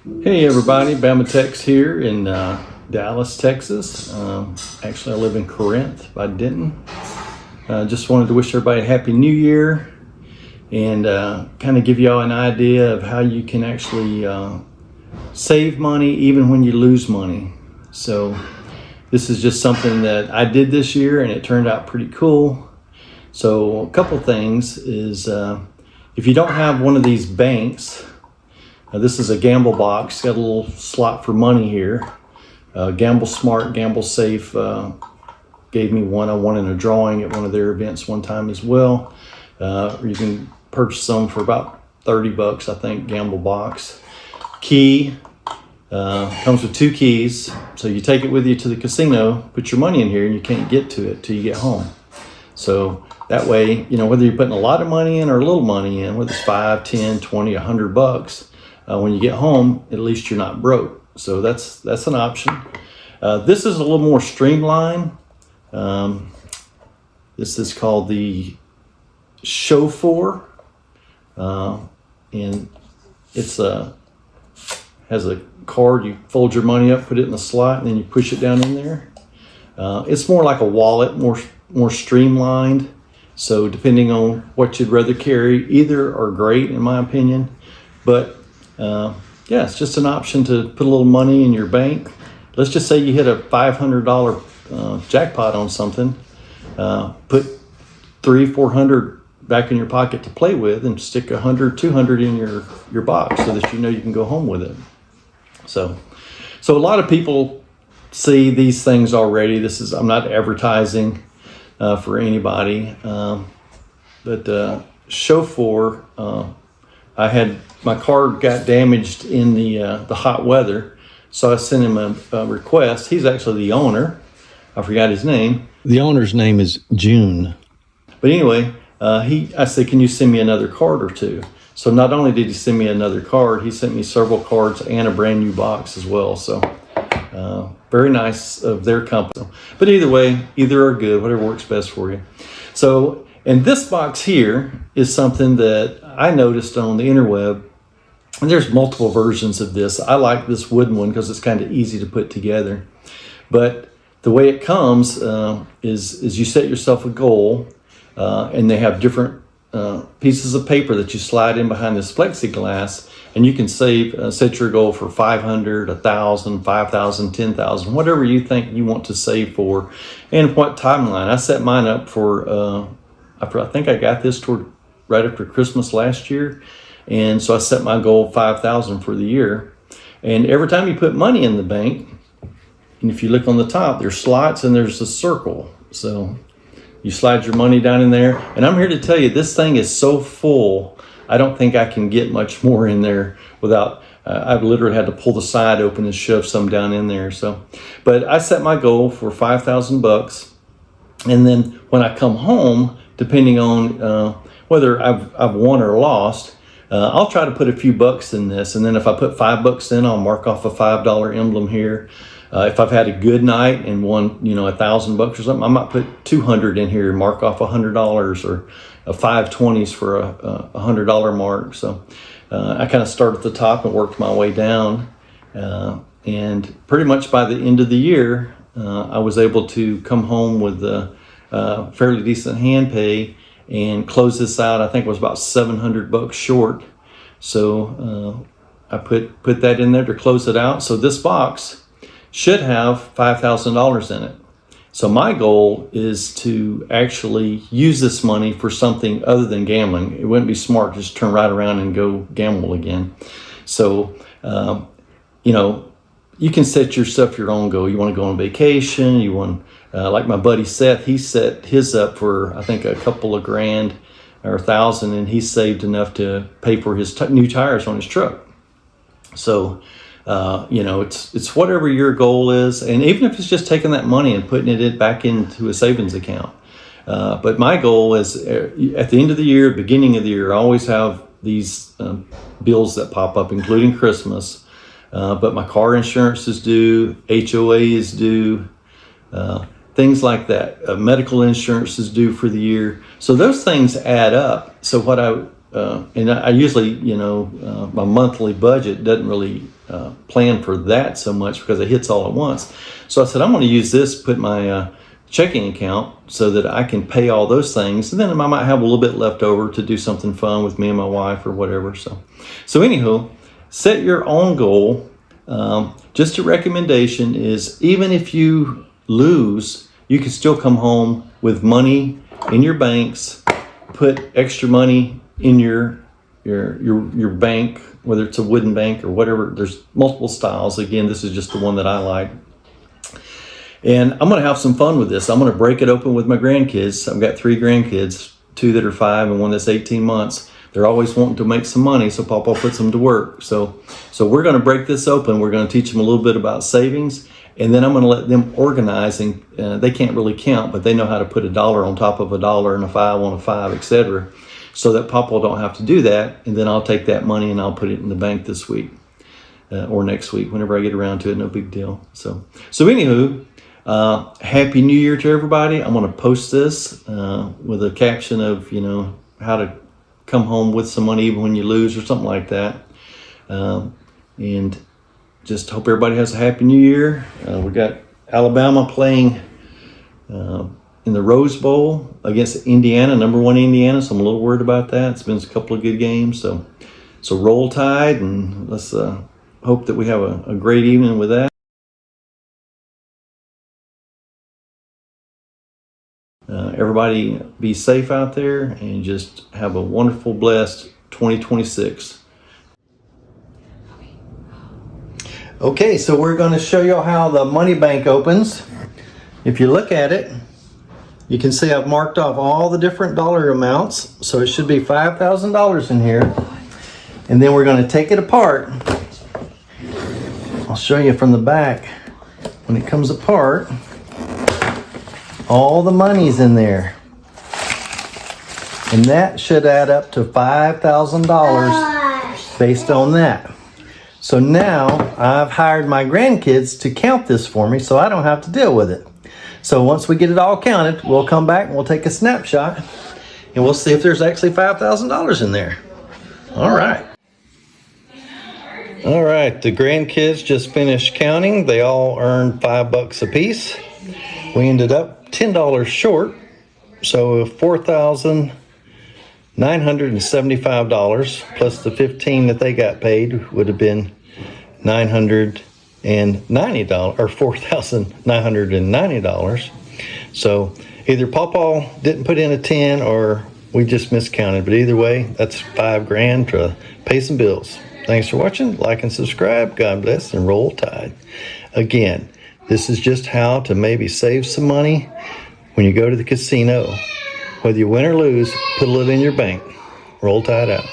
Hey everybody, BamaTex here in Dallas, Texas. Actually, I live in Corinth by Denton. Just wanted to wish everybody a Happy New Year and kind of give y'all an idea of how you can actually save money even when you lose money. So this is just something that I did this year and it turned out pretty cool. So a couple things is if you don't have one of these banks, this is a gamble box, got a little slot for money here. Gamble Smart, Gamble Safe gave me one. I won in a drawing at one of their events one time as well. You can purchase them for about $30, I think, Gamble box. Key, comes with 2 keys. So you take it with you to the casino, put your money in here, and you can't get to it till you get home. So that way, you know, whether you're putting a lot of money in or a little money in, whether it's 5, 10, 20, $100, when you get home, at least you're not broke. So that's an option. This is a little more streamlined. This is called the Chauffeur, and it's has a card. You fold your money up, put it in the slot, and then you push it down in there. It's more like a wallet, more streamlined. So depending on what you'd rather carry, either are great in my opinion. But yeah, it's just an option to put a little money in your bank. Let's just say you hit a $500 jackpot on something. Put $300-400 back in your pocket to play with, and stick $100-200 in your box so that you know you can go home with it. So a lot of people see these things already. I'm not advertising for anybody, but Chauffeur. I had my car got damaged in the hot weather, so I sent him a request. He's actually the owner. I forgot his name. The owner's name is June. But anyway, I said, "Can you send me another card or two?" So not only did he send me another card, he sent me several cards and a brand new box as well. So very nice of their company. But either way, either are good, whatever works best for you. So. And this box here is something that I noticed on the interweb, and there's multiple versions of this. I like this wooden one because it's kind of easy to put together. But the way it comes is you set yourself a goal, and they have different pieces of paper that you slide in behind this plexiglass, and you can set your goal for 500, 1,000, 5,000, 10,000, whatever you think you want to save for, and what timeline. I set mine up for. I think I got this right after Christmas last year. And so I set my goal 5,000 for the year. And every time you put money in the bank, and if you look on the top, there's slots and there's a circle. So you slide your money down in there. And I'm here to tell you, this thing is so full, I don't think I can get much more in there without, I've literally had to pull the side open and shove some down in there. But I set my goal for $5,000. And then when I come home, depending on whether I've won or lost, I'll try to put a few bucks in this. And then if I put $5 in, I'll mark off a $5 emblem here. If I've had a good night and won, $1,000 or something, I might put 200 in here and mark off $100, or a 520s for a $100 mark. So I kind of start at the top and worked my way down. And pretty much by the end of the year, I was able to come home with fairly decent hand pay and close this out. I think it was about $700 short. So I put that in there to close it out. So this box should have $5,000 in it. So my goal is to actually use this money for something other than gambling. It wouldn't be smart to just turn right around and go gamble again. So, you can set yourself your own goal. You want to go on vacation. You want, like my buddy Seth, he set his up for, I think, a couple of grand or $1,000, and he saved enough to pay for his new tires on his truck. So, it's whatever your goal is. And even if it's just taking that money and putting it back into a savings account. But my goal is at the end of the year, beginning of the year, I always have these bills that pop up, including Christmas. But my car insurance is due, HOA is due, things like that. Medical insurance is due for the year. So those things add up. So what I usually, my monthly budget doesn't really plan for that so much because it hits all at once. So I said, I'm going to use this, put my checking account so that I can pay all those things. And then I might have a little bit left over to do something fun with me and my wife or whatever. So anywho, set your own goal. Just a recommendation is even if you lose, you can still come home with money in your banks, put extra money in your bank, whether it's a wooden bank or whatever. There's multiple styles. Again, this is just the one that I like. And I'm going to have some fun with this. I'm going to break it open with my grandkids. I've got 3 grandkids, 2 that are 5 and 1 that's 18 months. They're always wanting to make some money, so Papa puts them to work. So we're going to break this open. We're going to teach them a little bit about savings, and then I'm going to let them organize. And they can't really count, but they know how to put $1 on top of $1 and a 5 on a 5, etc., so that Papa don't have to do that. And then I'll take that money and I'll put it in the bank this week or next week, whenever I get around to it. No big deal. So anywho. Happy New Year to everybody. I'm going to post this with a caption of, how to come home with some money even when you lose or something like that. And just hope everybody has a happy New Year. We got Alabama playing in the Rose Bowl against Indiana, number 1 Indiana. So I'm a little worried about that. It's been a couple of good games. So roll tide, and let's hope that we have a great evening with that. Everybody be safe out there and just have a wonderful, blessed 2026. Okay, so we're going to show you how the money bank opens. If you look at it, you can see I've marked off all the different dollar amounts. So it should be $5,000 in here. And then we're going to take it apart. I'll show you from the back. When it comes apart, all the money's in there. And that should add up to $5,000 based on that. So now I've hired my grandkids to count this for me so I don't have to deal with it. So once we get it all counted, we'll come back and we'll take a snapshot and we'll see if there's actually $5,000 in there. All right. All right, the grandkids just finished counting. They all earned $5 a piece. We ended up $10 short, so $4,975 plus the $15 that they got paid would have been $990 or $4,990. So either Pawpaw didn't put in a 10 or we just miscounted, but either way, that's $5,000 to pay some bills. Thanks for watching. Like and subscribe. God bless and roll tide. Again, this is just how to maybe save some money when you go to the casino. Whether you win or lose, put a little in your bank. Roll tide out.